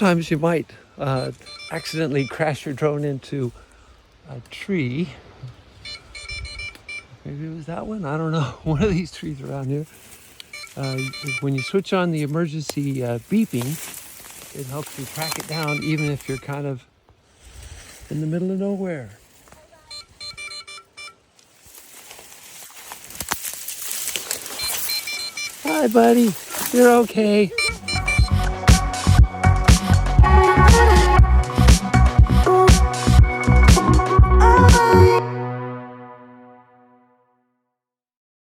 sometimes you might accidentally crash your drone into a tree. Maybe it was that one, I don't know. One of these trees around here. When you switch on the emergency beeping, it helps you track it down even if you're kind of in the middle of nowhere. Hi, buddy. You're okay.